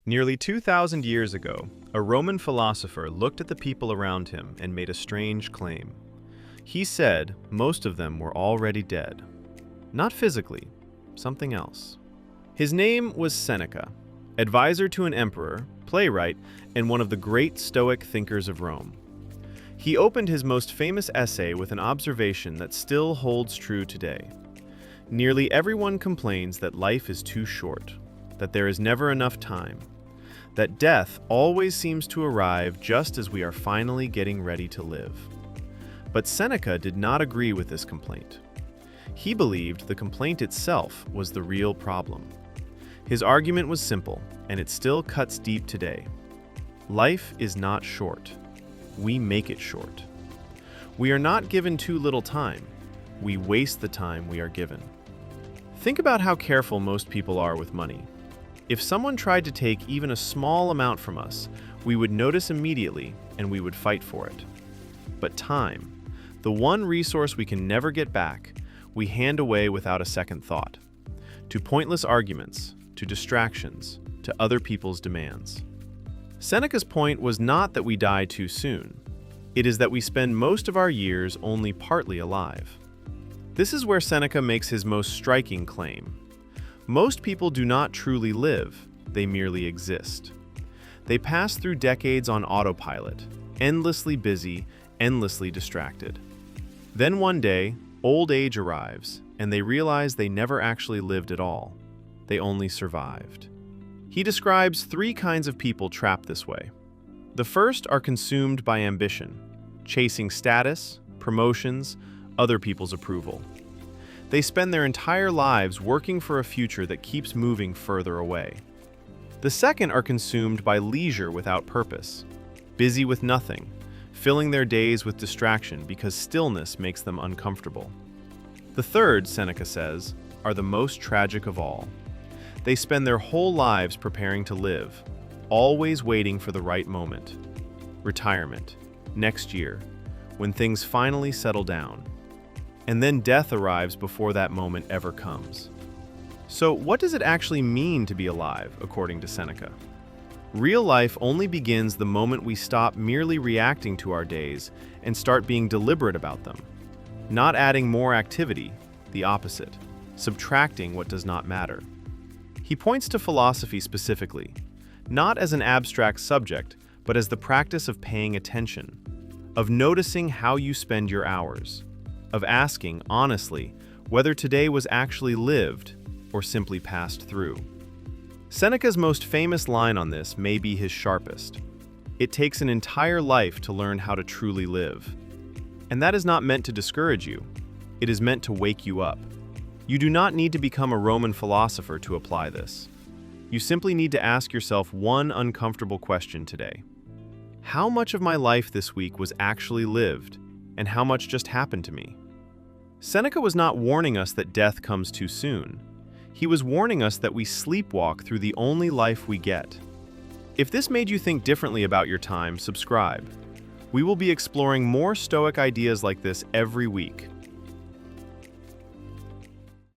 Nearly 2,000 years ago, a Roman philosopher looked at the people around him and made a strange claim. He said most of them were already dead. Not physically, something else. His name was Seneca, advisor to an emperor, playwright, and one of the great Stoic thinkers of Rome. He opened his most famous essay with an observation that still holds true today. Nearly everyone complains that life is too short, that there is never enough time, that death always seems to arrive just as we are finally getting ready to live. But Seneca did not agree with this complaint. He believed the complaint itself was the real problem. His argument was simple, and it still cuts deep today. Life is not short. We make it short. We are not given too little time. We waste the time we are given. Think about how careful most people are with money. If someone tried to take even a small amount from us, we would notice immediately and we would fight for it. But time, the one resource we can never get back, we hand away without a second thought. To pointless arguments, to distractions, to other people's demands. Seneca's point was not that we die too soon. It is that we spend most of our years only partly alive. This is where Seneca makes his most striking claim. Most people do not truly live, they merely exist. They pass through decades on autopilot, endlessly busy, endlessly distracted. Then one day, old age arrives, and they realize they never actually lived at all. They only survived. He describes three kinds of people trapped this way. The first are consumed by ambition, chasing status, promotions, other people's approval. They spend their entire lives working for a future that keeps moving further away. The second are consumed by leisure without purpose, busy with nothing, filling their days with distraction because stillness makes them uncomfortable. The third, Seneca says, are the most tragic of all. They spend their whole lives preparing to live, always waiting for the right moment. Retirement, next year, when things finally settle down. And then death arrives before that moment ever comes. So what does it actually mean to be alive, according to Seneca? Real life only begins the moment we stop merely reacting to our days and start being deliberate about them. Not adding more activity, the opposite, subtracting what does not matter. He points to philosophy specifically, not as an abstract subject, but as the practice of paying attention, of noticing how you spend your hours, of asking, honestly, whether today was actually lived or simply passed through. Seneca's most famous line on this may be his sharpest. It takes an entire life to learn how to truly live. And that is not meant to discourage you. It is meant to wake you up. You do not need to become a Roman philosopher to apply this. You simply need to ask yourself one uncomfortable question today. How much of my life this week was actually lived, and how much just happened to me? Seneca was not warning us that death comes too soon. He was warning us that we sleepwalk through the only life we get. If this made you think differently about your time, subscribe. We will be exploring more Stoic ideas like this every week.